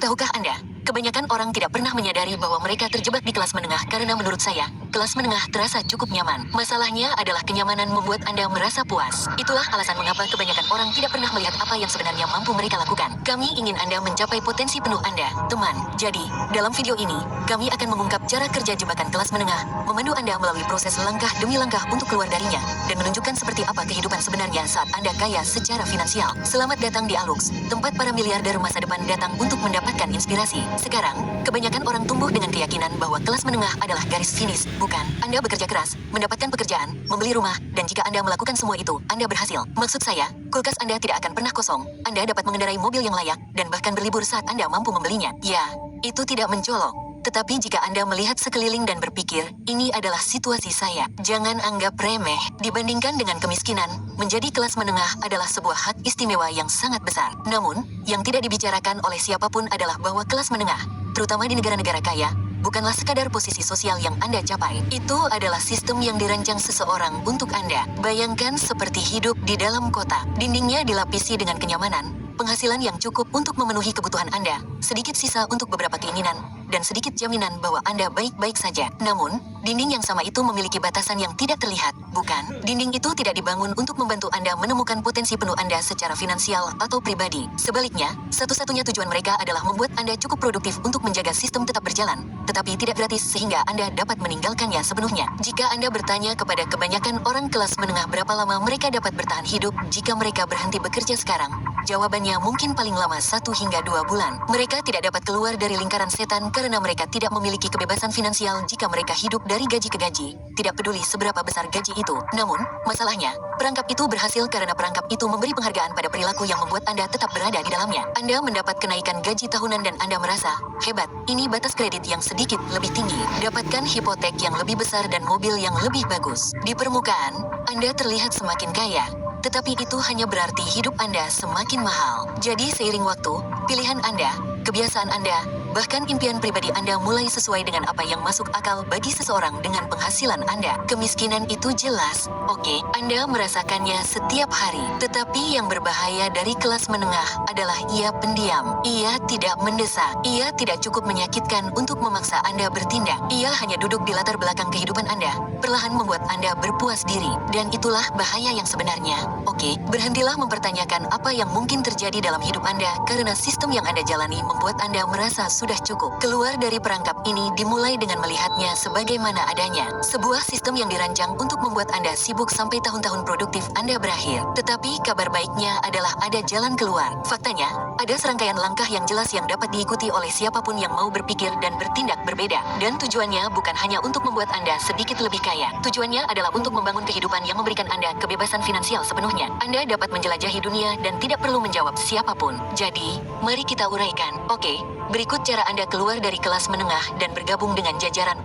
Tahukah Anda, kebanyakan orang tidak pernah menyadari bahwa mereka terjebak di kelas menengah karena menurut saya, kelas menengah terasa cukup nyaman. Masalahnya adalah kenyamanan membuat Anda merasa puas. Itulah alasan mengapa kebanyakan orang tidak pernah melihat apa yang sebenarnya mampu mereka lakukan. Kami ingin Anda mencapai potensi penuh Anda, teman. Jadi, dalam video ini, kami akan mengungkap cara kerja jebakan kelas menengah, memandu Anda melalui proses langkah demi langkah untuk keluar darinya, dan menunjukkan seperti apa kehidupan sebenarnya saat Anda kaya secara finansial. Selamat datang di Alux, tempat para miliarder masa depan datang untuk mendapatkan inspirasi. Sekarang, kebanyakan orang tumbuh dengan keyakinan bahwa kelas menengah adalah garis finish, bukan? Anda bekerja keras, mendapatkan pekerjaan, membeli rumah, dan jika Anda melakukan semua itu, Anda berhasil. Maksud saya, kulkas Anda tidak akan pernah kosong. Anda dapat mengendarai mobil yang layak, dan bahkan berlibur saat Anda mampu membelinya. Ya, itu tidak mencolok. Tetapi jika Anda melihat sekeliling dan berpikir, ini adalah situasi saya. Jangan anggap remeh. Dibandingkan dengan kemiskinan, menjadi kelas menengah adalah sebuah hak istimewa yang sangat besar. Namun, yang tidak dibicarakan oleh siapapun adalah bahwa kelas menengah, terutama di negara-negara kaya, bukanlah sekadar posisi sosial yang Anda capai. Itu adalah sistem yang dirancang seseorang untuk Anda. Bayangkan seperti hidup di dalam kota. Dindingnya dilapisi dengan kenyamanan, penghasilan yang cukup untuk memenuhi kebutuhan Anda, sedikit sisa untuk beberapa keinginan, dan sedikit jaminan bahwa Anda baik-baik saja. Namun, dinding yang sama itu memiliki batasan yang tidak terlihat, bukan? Dinding itu tidak dibangun untuk membantu Anda menemukan potensi penuh Anda secara finansial atau pribadi. Sebaliknya, satu-satunya tujuan mereka adalah membuat Anda cukup produktif untuk menjaga sistem tetap berjalan, tetapi tidak gratis sehingga Anda dapat meninggalkannya sepenuhnya. Jika Anda bertanya kepada kebanyakan orang kelas menengah berapa lama mereka dapat bertahan hidup jika mereka berhenti bekerja sekarang, jawabannya mungkin paling lama 1 hingga 2 bulan. Mereka tidak dapat keluar dari lingkaran setan karena mereka tidak memiliki kebebasan finansial jika mereka hidup dari gaji ke gaji, tidak peduli seberapa besar gaji itu. Namun, masalahnya, perangkap itu berhasil karena perangkap itu memberi penghargaan pada perilaku yang membuat Anda tetap berada di dalamnya. Anda mendapat kenaikan gaji tahunan dan Anda merasa, hebat, ini batas kredit yang sedikit lebih tinggi. Dapatkan hipotek yang lebih besar dan mobil yang lebih bagus. Di permukaan, Anda terlihat semakin kaya, tetapi itu hanya berarti hidup Anda semakin mahal. Jadi seiring waktu, pilihan Anda, kebiasaan Anda, bahkan impian pribadi Anda mulai sesuai dengan apa yang masuk akal bagi seseorang dengan penghasilan Anda. Kemiskinan itu jelas, oke, Anda merasakannya setiap hari. Tetapi yang berbahaya dari kelas menengah adalah ia pendiam. Ia tidak mendesak. Ia tidak cukup menyakitkan untuk memaksa Anda bertindak. Ia hanya duduk di latar belakang kehidupan Anda, perlahan membuat Anda berpuas diri. Dan itulah bahaya yang sebenarnya. Oke, berhentilah mempertanyakan apa yang mungkin terjadi dalam hidup Anda karena sistem yang Anda jalani membuat Anda merasa sudah cukup. Keluar dari perangkap ini dimulai dengan melihatnya sebagaimana adanya. Sebuah sistem yang dirancang untuk membuat Anda sibuk sampai tahun-tahun produktif Anda berakhir. Tetapi kabar baiknya adalah ada jalan keluar. Faktanya, ada serangkaian langkah yang jelas yang dapat diikuti oleh siapapun yang mau berpikir dan bertindak berbeda. Dan tujuannya bukan hanya untuk membuat Anda sedikit lebih kaya. Tujuannya adalah untuk membangun kehidupan yang memberikan Anda kebebasan finansial sepenuhnya. Anda dapat menjelajahi dunia dan tidak perlu menjawab siapapun. Jadi, mari kita uraikan. Oke, berikut cara Anda keluar dari kelas menengah dan bergabung dengan jajaran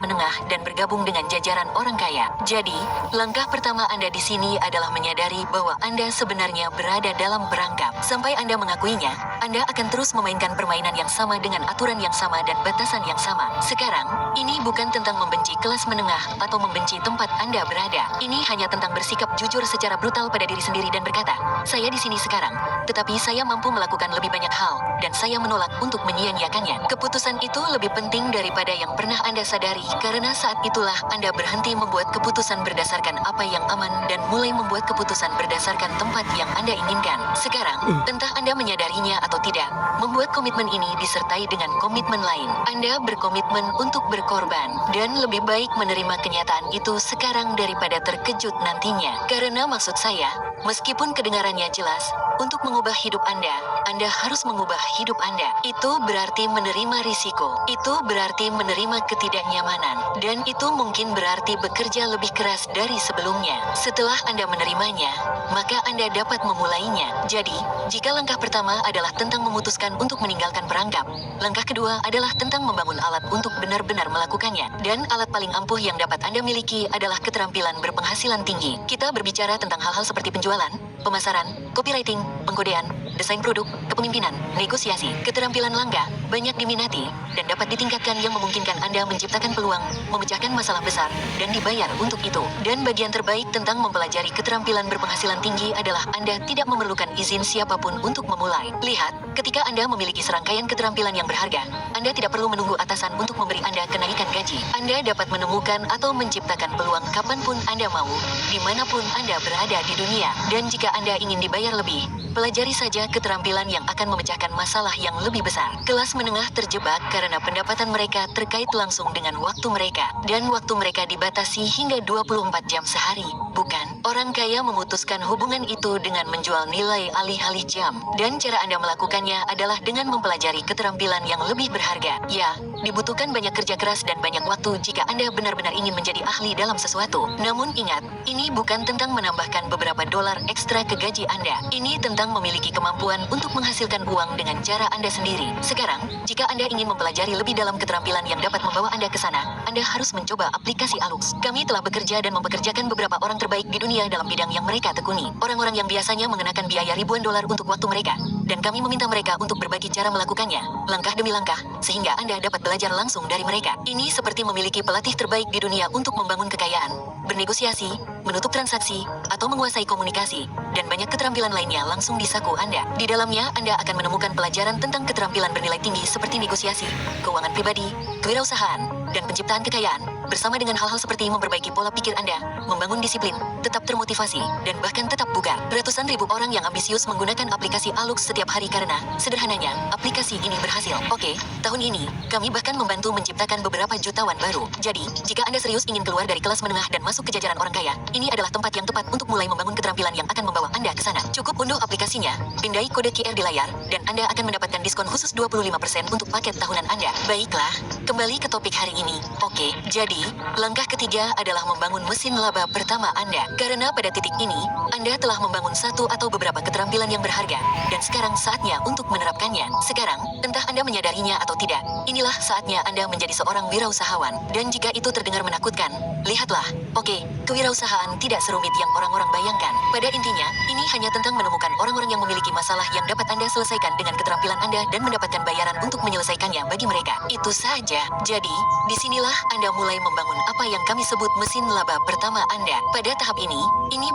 menengah dan bergabung dengan jajaran orang kaya. Jadi, langkah pertama Anda di sini adalah menyadari bahwa Anda sebenarnya berada dalam perangkap. Sampai Anda mengakuinya, Anda akan terus memainkan permainan yang sama dengan aturan yang sama dan batasan yang sama. Sekarang, ini bukan tentang membenci kelas menengah atau membenci tempat Anda berada. Ini hanya tentang bersikap jujur secara brutal pada diri sendiri dan berkata, saya di sini sekarang, tetapi saya mampu melakukan lebih banyak hal, dan saya menolak untuk menyia-nyiakannya. Keputusan itu lebih penting daripada yang pernah Anda sadari, karena saat itulah Anda berhenti membuat keputusan berdasarkan apa yang aman dan mulai membuat keputusan berdasarkan tempat yang Anda inginkan. Sekarang, entah Anda menyadarinya atau tidak, membuat komitmen ini disertai dengan komitmen lain. Anda berkomitmen untuk berkorban, dan lebih baik menerima kenyataan itu sekarang daripada terkejut nantinya. Karena maksud saya, meskipun kedengarannya jelas, untuk mengubah hidup Anda harus mengubah hidup Anda. Itu berarti menerima risiko. Itu berarti menerima ketidaknyamanan. Dan itu mungkin berarti bekerja lebih keras dari sebelumnya. Setelah Anda menerimanya, maka Anda dapat memulainya. Jadi, jika langkah pertama adalah tentang memutuskan untuk meninggalkan perangkap, langkah kedua adalah tentang membangun alat untuk benar-benar melakukannya. Dan alat paling ampuh yang dapat Anda miliki adalah keterampilan berpenghasilan tinggi. Kita berbicara tentang hal-hal seperti penjualan, pemasaran, copywriting, pengkodean, desain produk, kepemimpinan, negosiasi, keterampilan langka, banyak diminati, dan dapat ditingkatkan yang memungkinkan Anda menciptakan peluang, memecahkan masalah besar, dan dibayar untuk itu. Dan bagian terbaik tentang mempelajari keterampilan berpenghasilan tinggi adalah Anda tidak memerlukan izin siapapun untuk memulai. Lihat, ketika Anda memiliki serangkaian keterampilan yang berharga, Anda tidak perlu menunggu atasan untuk memberi Anda kenaikan gaji. Anda dapat menemukan atau menciptakan peluang kapanpun Anda mau, dimanapun Anda berada di dunia. Dan jika Anda ingin dibayar lebih, pelajari saja keterampilan yang akan memecahkan masalah yang lebih besar. Kelas menengah terjebak karena pendapatan mereka terkait langsung dengan waktu mereka, dan waktu mereka dibatasi hingga 24 jam sehari, bukan? Orang kaya memutuskan hubungan itu dengan menjual nilai alih-alih jam, dan cara Anda melakukannya adalah dengan mempelajari keterampilan yang lebih berharga. Ya, dibutuhkan banyak kerja keras dan banyak waktu jika Anda benar-benar ingin menjadi ahli dalam sesuatu. Namun ingat, ini bukan tentang menambahkan beberapa dolar ekstra ke gaji Anda. Ini tentang memiliki kemampuan untuk menghasilkan uang dengan cara Anda sendiri. Sekarang, jika Anda ingin mempelajari lebih dalam keterampilan yang dapat membawa Anda ke sana, Anda harus mencoba aplikasi Alux. Kami telah bekerja dan mempekerjakan beberapa orang terbaik di dunia dalam bidang yang mereka tekuni. Orang-orang yang biasanya mengenakan biaya ribuan dolar untuk waktu mereka, dan kami meminta mereka untuk berbagi cara melakukannya, langkah demi langkah, sehingga Anda dapat belajar langsung dari mereka. Ini seperti memiliki pelatih terbaik di dunia untuk membangun kekayaan, bernegosiasi, menutup transaksi, atau menguasai komunikasi, dan banyak keterampilan lainnya langsung di saku Anda. Di dalamnya, Anda akan menemukan pelajaran tentang keterampilan bernilai tinggi seperti negosiasi, keuangan pribadi, kewirausahaan, dan penciptaan kekayaan, bersama dengan hal-hal seperti memperbaiki pola pikir Anda, membangun disiplin, tetap termotivasi, dan bahkan tetap bugar. Ratusan ribu orang yang ambisius menggunakan aplikasi Alux setiap hari karena, sederhananya, aplikasi ini berhasil. Oke, tahun ini, kami bahkan membantu menciptakan beberapa jutawan baru. Jadi, jika Anda serius ingin keluar dari kelas menengah dan masuk ke jajaran orang kaya, ini adalah tempat yang tepat untuk mulai membangun keterampilan yang akan membawa Anda ke sana. Cukup unduh aplikasinya, pindai kode QR di layar, dan Anda akan mendapatkan diskon khusus 25% untuk paket tahunan Anda. Baiklah, kembali ke topik hari ini. Oke, jadi, langkah ketiga adalah membangun mesin laba pertama Anda. Karena pada titik ini, Anda telah membangun satu atau beberapa keterampilan yang berharga, dan sekarang saatnya untuk menerapkannya. Sekarang, entah Anda menyadarinya atau tidak, inilah saatnya Anda menjadi seorang wirausahawan. Dan jika itu terdengar menakutkan, lihatlah, oke, kewirausahaan tidak serumit yang orang-orang bayangkan. Pada intinya, ini hanya tentang menemukan orang-orang yang memiliki masalah yang dapat Anda selesaikan dengan keterampilan Anda dan mendapatkan bayaran untuk menyelesaikannya bagi mereka. Itu saja. Jadi, disinilah Anda mulai membangun apa yang kami sebut mesin laba pertama Anda. Pada tahap ini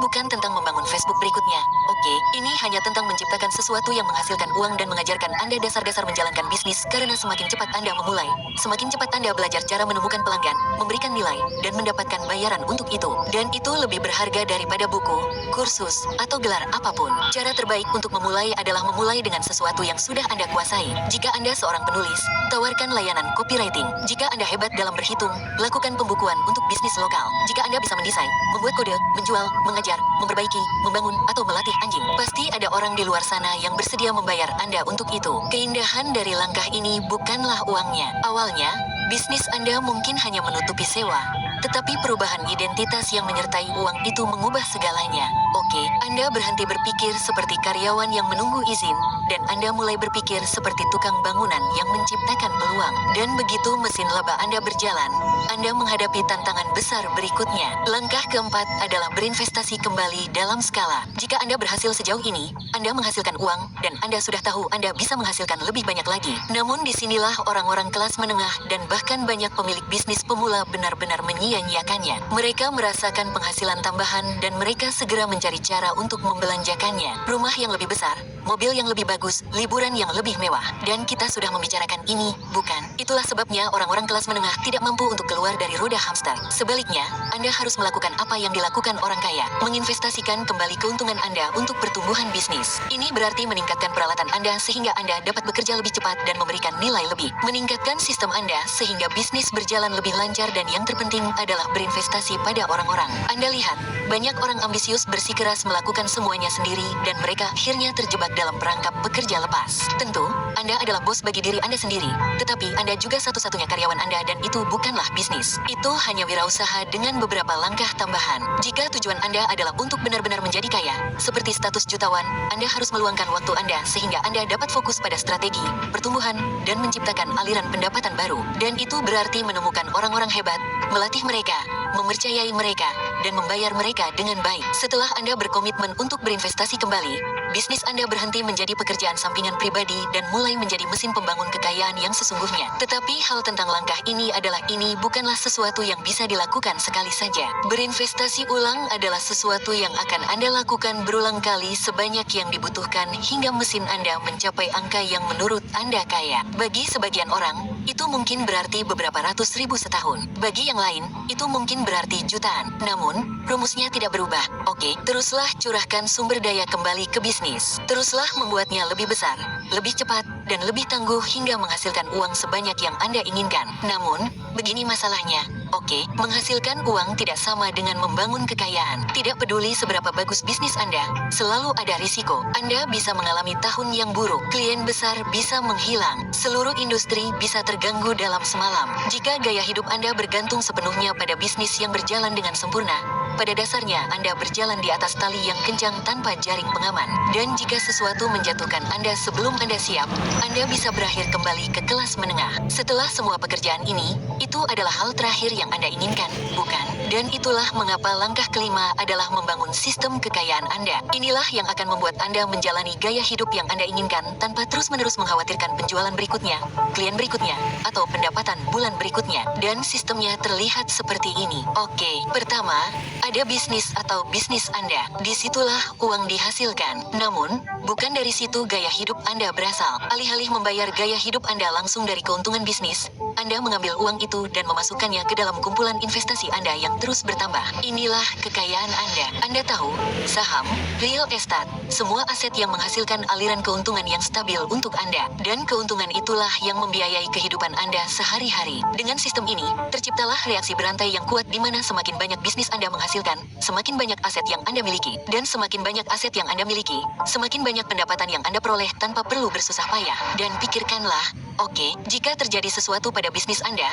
bukan tentang membangun Facebook berikutnya. Oke, ini hanya tentang menciptakan sesuatu yang menghasilkan uang dan mengajarkan Anda dasar-dasar menjalankan bisnis karena semakin cepat Anda memulai, semakin cepat Anda belajar cara menemukan pelanggan, memberikan nilai, dan mendapatkan bayaran untuk itu. Dan itu lebih berharga daripada buku, kursus, atau gelar apapun. Cara terbaik untuk memulai adalah memulai dengan sesuatu yang sudah Anda kuasai. Jika Anda seorang penulis, tawarkan layanan copywriting. Jika Anda hebat dalam berhitung, lakukan pembukuan untuk bisnis lokal. Jika Anda bisa mendesain, membuat kode, menjual, mengajar, memperbaiki, membangun, atau melatih anjing, pasti ada orang di luar sana yang bersedia membayar Anda untuk itu. Keindahan dari langkah ini bukanlah uangnya. Awalnya, bisnis Anda mungkin hanya menutupi sewa, tetapi perubahan identitas yang menyertai uang itu mengubah segalanya. Oke, Anda berhenti berpikir seperti karyawan yang menunggu izin, dan Anda mulai berpikir seperti tukang bangunan yang menciptakan peluang. Dan begitu mesin laba Anda berjalan, Anda menghadapi tantangan besar berikutnya. Langkah keempat adalah berinvestasi kembali dalam skala. Jika Anda berhasil sejauh ini, Anda menghasilkan uang, dan Anda sudah tahu Anda bisa menghasilkan lebih banyak lagi. Namun disinilah orang-orang kelas menengah dan bahkan banyak pemilik bisnis pemula benar-benar menyia-nyiakannya. Mereka merasakan penghasilan tambahan dan mereka segera mencari cara untuk membelanjakannya. Rumah yang lebih besar, mobil yang lebih bagus, liburan yang lebih mewah. Dan kita sudah membicarakan ini, bukan? Itulah sebabnya orang-orang kelas menengah tidak mampu untuk keluar dari roda hamster. Sebaliknya, Anda harus melakukan apa yang dilakukan orang kaya, menginvestasikan kembali keuntungan Anda untuk pertumbuhan bisnis. Ini berarti meningkatkan peralatan Anda sehingga Anda dapat bekerja lebih cepat dan memberikan nilai lebih. Meningkatkan sistem Anda sehingga bisnis berjalan lebih lancar, dan yang terpenting adalah berinvestasi pada orang-orang. Anda lihat, banyak orang ambisius bersikeras melakukan semuanya sendiri dan mereka akhirnya terjebak dalam perangkap pekerja lepas. Tentu, Anda adalah bos bagi diri Anda sendiri, tetapi Anda juga satu-satunya karyawan Anda dan itu bukanlah bisnis. Itu hanya wirausaha dengan beberapa langkah tambahan. Jika tujuan Anda adalah untuk benar-benar menjadi kaya, seperti status jutawan, Anda harus meluangkan waktu Anda sehingga Anda dapat fokus pada strategi, pertumbuhan, dan menciptakan aliran pendapatan baru. Dan itu berarti menemukan orang-orang hebat, melatih mereka, mempercayai mereka, dan membayar mereka dengan baik. Setelah Anda berkomitmen untuk berinvestasi kembali, bisnis Anda berhenti menjadi pekerjaan sampingan pribadi dan mulai menjadi mesin pembangun kekayaan yang sesungguhnya. Tetapi hal tentang langkah ini adalah ini bukanlah sesuatu yang bisa dilakukan sekali saja. Berinvestasi ulang adalah sesuatu yang akan Anda lakukan berulang kali sebanyak yang dibutuhkan hingga mesin Anda mencapai angka yang menurut Anda kaya. Bagi sebagian orang, itu mungkin berarti beberapa ratus ribu setahun. Bagi yang lain, itu mungkin berarti jutaan. Namun, rumusnya tidak berubah. Oke, teruslah curahkan sumber daya kembali ke bisnis. Teruslah membuatnya lebih besar, lebih cepat, dan lebih tangguh hingga menghasilkan uang sebanyak yang Anda inginkan. Namun, begini masalahnya. Oke, menghasilkan uang tidak sama dengan membangun kekayaan. Tidak peduli seberapa bagus bisnis Anda, selalu ada risiko. Anda bisa mengalami tahun yang buruk, klien besar bisa menghilang, seluruh industri bisa terganggu dalam semalam. Jika gaya hidup Anda bergantung sepenuhnya pada bisnis yang berjalan dengan sempurna, pada dasarnya Anda berjalan di atas tali yang kencang tanpa jaring pengaman. Dan jika sesuatu menjatuhkan Anda sebelum Anda siap, Anda bisa berakhir kembali ke kelas menengah. Setelah semua pekerjaan ini, itu adalah hal terakhir yang Anda inginkan, bukan? Dan itulah mengapa langkah kelima adalah membangun sistem kekayaan Anda. Inilah yang akan membuat Anda menjalani gaya hidup yang Anda inginkan tanpa terus-menerus mengkhawatirkan penjualan berikutnya, klien berikutnya, atau pendapatan bulan berikutnya. Dan sistemnya terlihat seperti ini. Oke, pertama, ada bisnis atau bisnis Anda. Disitulah uang dihasilkan. Namun, bukan dari situ gaya hidup Anda berasal. Alih-alih membayar gaya hidup Anda langsung dari keuntungan bisnis, Anda mengambil uang itu dan memasukkannya ke dalam kumpulan investasi Anda yang terus bertambah. Inilah kekayaan Anda. Anda tahu, saham, real estate, semua aset yang menghasilkan aliran keuntungan yang stabil untuk Anda. Dan keuntungan itulah yang membiayai kehidupan Anda sehari-hari. Dengan sistem ini, terciptalah reaksi berantai yang kuat di mana semakin banyak bisnis Anda menghasilkan, semakin banyak aset yang Anda miliki. Dan semakin banyak aset yang Anda miliki, semakin banyak pendapatan yang Anda peroleh tanpa perlu bersusah payah. Dan pikirkanlah, oke, jika terjadi sesuatu pada bisnis Anda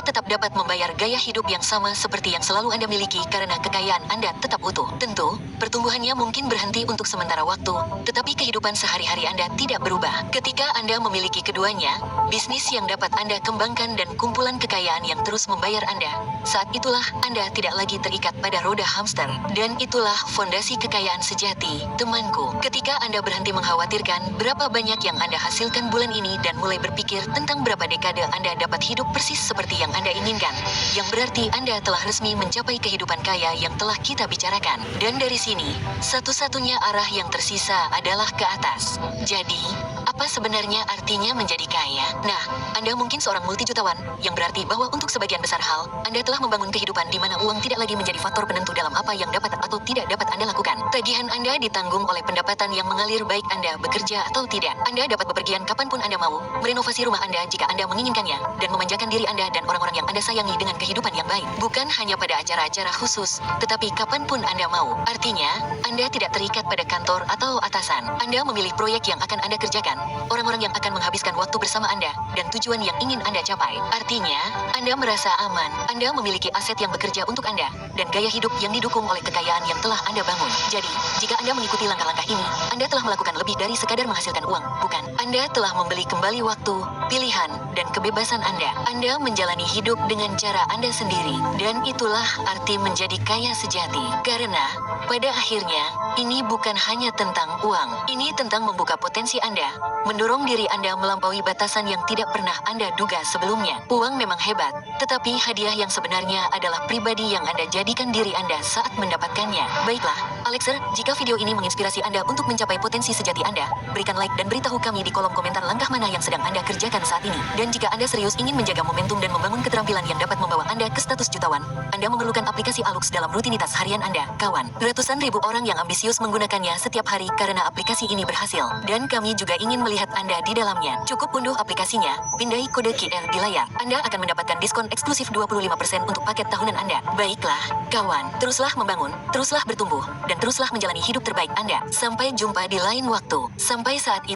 tetap dapat membayar gaya hidup yang sama seperti yang selalu Anda miliki karena kekayaan Anda tetap utuh. Tentu, pertumbuhannya mungkin berhenti untuk sementara waktu, tetapi kehidupan sehari-hari Anda tidak berubah. Ketika Anda memiliki keduanya, bisnis yang dapat Anda kembangkan dan kumpulan kekayaan yang terus membayar Anda, saat itulah Anda tidak lagi terikat pada roda hamster. Dan itulah fondasi kekayaan sejati, temanku. Ketika Anda berhenti mengkhawatirkan berapa banyak yang Anda hasilkan bulan ini dan mulai berpikir tentang berapa dekade Anda dapat hidup persis seperti yang Anda inginkan, yang berarti Anda telah resmi mencapai kehidupan kaya yang telah kita bicarakan. Dan dari sini, satu-satunya arah yang tersisa adalah ke atas. Jadi, apa sebenarnya artinya menjadi kaya? Nah, Anda mungkin seorang multijutawan, yang berarti bahwa untuk sebagian besar hal, Anda telah membangun kehidupan di mana uang tidak lagi menjadi faktor penentu dalam apa yang dapat atau tidak dapat Anda lakukan. Tagihan Anda ditanggung oleh pendapatan yang mengalir baik Anda bekerja atau tidak. Anda dapat bepergian kapanpun Anda mau, merenovasi rumah Anda jika Anda menginginkannya, dan memanjakan diri Anda dan orang-orang yang Anda sayangi dengan kehidupan yang baik. Bukan hanya pada acara-acara khusus, tetapi kapanpun Anda mau. Artinya, Anda tidak terikat pada kantor atau atasan. Anda memilih proyek yang akan Anda kerjakan, orang-orang yang akan menghabiskan waktu bersama Anda, dan tujuan yang ingin Anda capai. Artinya, Anda merasa aman. Anda memiliki aset yang bekerja untuk Anda, dan gaya hidup yang didukung oleh kekayaan yang telah Anda bangun. Jadi, jika Anda mengikuti langkah-langkah ini, Anda telah melakukan lebih dari sekadar menghasilkan uang, bukan? Anda telah membeli kembali waktu, pilihan, dan kebebasan Anda. Anda menjalani hidup dengan cara Anda sendiri, dan itulah arti menjadi kaya sejati. Karena, pada akhirnya, ini bukan hanya tentang uang. Ini tentang membuka potensi Anda, mendorong diri Anda melampaui batasan yang tidak pernah Anda duga sebelumnya. Uang memang hebat, tetapi hadiah yang sebenarnya adalah pribadi yang Anda jadikan diri Anda saat mendapatkannya. Baiklah, Alexer, jika video ini menginspirasi Anda untuk mencapai potensi sejati Anda, berikan like dan beritahu kami di kolom komentar langkah mana yang sedang Anda kerjakan saat ini. Dan jika Anda serius ingin menjaga momentum dan membangun keterampilan yang dapat membawa Anda ke status jutawan, Anda memerlukan aplikasi Alux dalam rutinitas harian Anda, kawan. Ratusan ribu orang yang ambisius menggunakannya setiap hari karena aplikasi ini berhasil. Dan kami juga ingin melihat Anda di dalamnya. Cukup unduh aplikasinya, pindai kode QR di layar. Anda akan mendapatkan diskon eksklusif 25% untuk paket tahunan Anda. Baiklah, kawan, teruslah membangun, teruslah bertumbuh, dan teruslah menjalani hidup terbaik Anda. Sampai jumpa di lain waktu. Sampai saat itu.